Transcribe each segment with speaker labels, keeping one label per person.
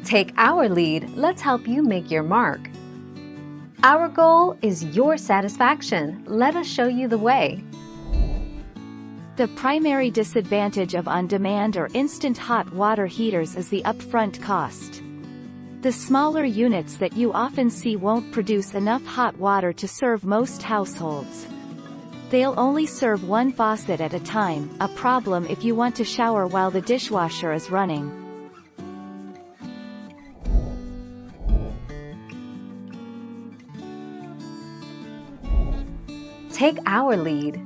Speaker 1: Take our lead, let's help you make your mark. Our goal is your satisfaction. Let us show you the way.
Speaker 2: The primary disadvantage of on-demand or instant hot water heaters is the upfront cost. The smaller units that you often see won't produce enough hot water to serve most households. They'll only serve one faucet at a time, a problem if you want to shower while the dishwasher is running.
Speaker 1: Take our lead.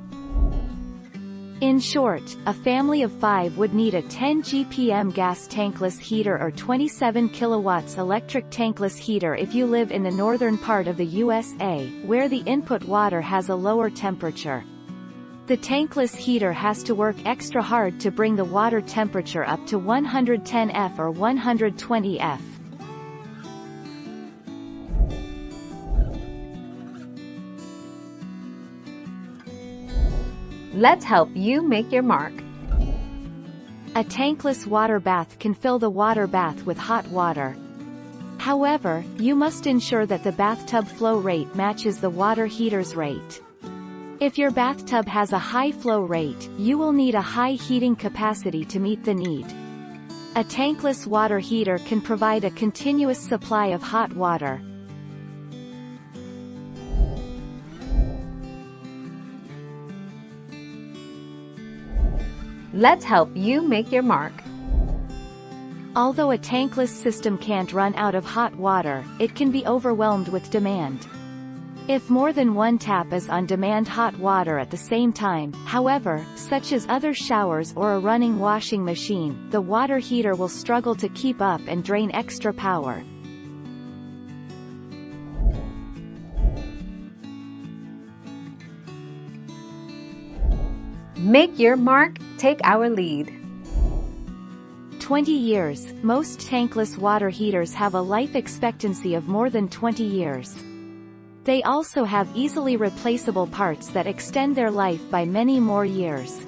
Speaker 2: In short, a family of 5 would need a 10 GPM gas tankless heater or 27 kilowatts electric tankless heater if you live in the northern part of the USA, where the input water has a lower temperature. The tankless heater has to work extra hard to bring the water temperature up to 110 F or 120 F.
Speaker 1: Let's help you make your mark.
Speaker 2: A tankless water bath can fill the water bath with hot water. However, you must ensure that the bathtub flow rate matches the water heater's rate. If your bathtub has a high flow rate, you will need a high heating capacity to meet the need. A tankless water heater can provide a continuous supply of hot water.
Speaker 1: Let's help you make your mark.
Speaker 2: Although a tankless system can't run out of hot water, it can be overwhelmed with demand. If more than one tap is on demand hot water at the same time, however, such as other showers or a running washing machine, the water heater will struggle to keep up and drain extra power.
Speaker 1: Make your mark, take our lead.
Speaker 2: 20 years. Most tankless water heaters have a life expectancy of more than 20 years. They also have easily replaceable parts that extend their life by many more years.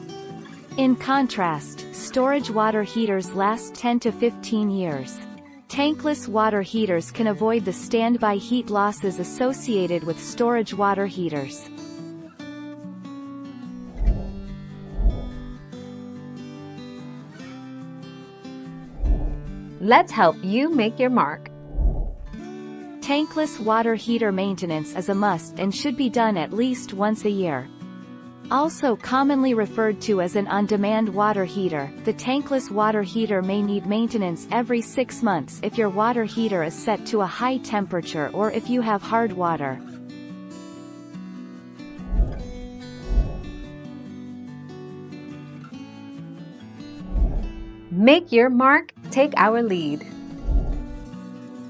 Speaker 2: In contrast, storage water heaters last 10 to 15 years. Tankless water heaters can avoid the standby heat losses associated with storage water heaters.
Speaker 1: Let's help you make your mark.
Speaker 2: Tankless water heater maintenance is a must and should be done at least once a year. Also commonly referred to as an on-demand water heater, the tankless water heater may need maintenance every 6 months if your water heater is set to a high temperature or if you have hard water.
Speaker 1: Make your mark, take our lead.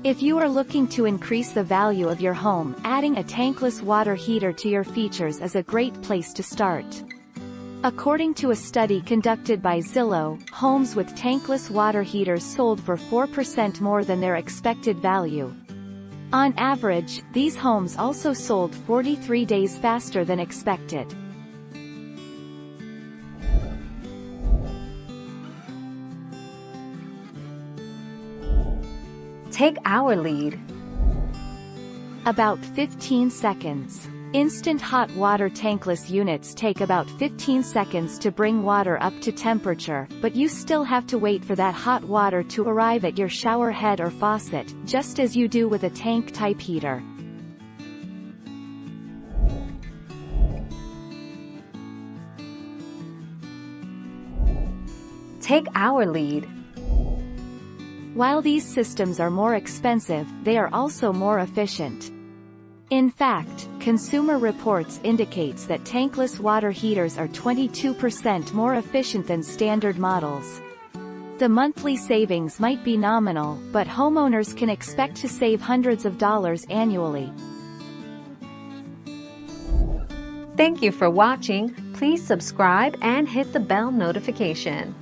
Speaker 2: If you are looking to increase the value of your home, adding a tankless water heater to your features is a great place to start. According to a study conducted by Zillow, homes with tankless water heaters sold for 4% more than their expected value. On average, these homes also sold 43 days faster than expected.
Speaker 1: Take our lead.
Speaker 2: About 15 seconds. Instant hot water tankless units take about 15 seconds to bring water up to temperature, but you still have to wait for that hot water to arrive at your shower head or faucet, just as you do with a tank-type heater.
Speaker 1: Take our lead.
Speaker 2: While these systems are more expensive, they are also more efficient. In fact, Consumer Reports indicates that tankless water heaters are 22% more efficient than standard models. The monthly savings might be nominal, but homeowners can expect to save hundreds of dollars annually.
Speaker 1: Thank you for watching. Please subscribe and hit the bell notification.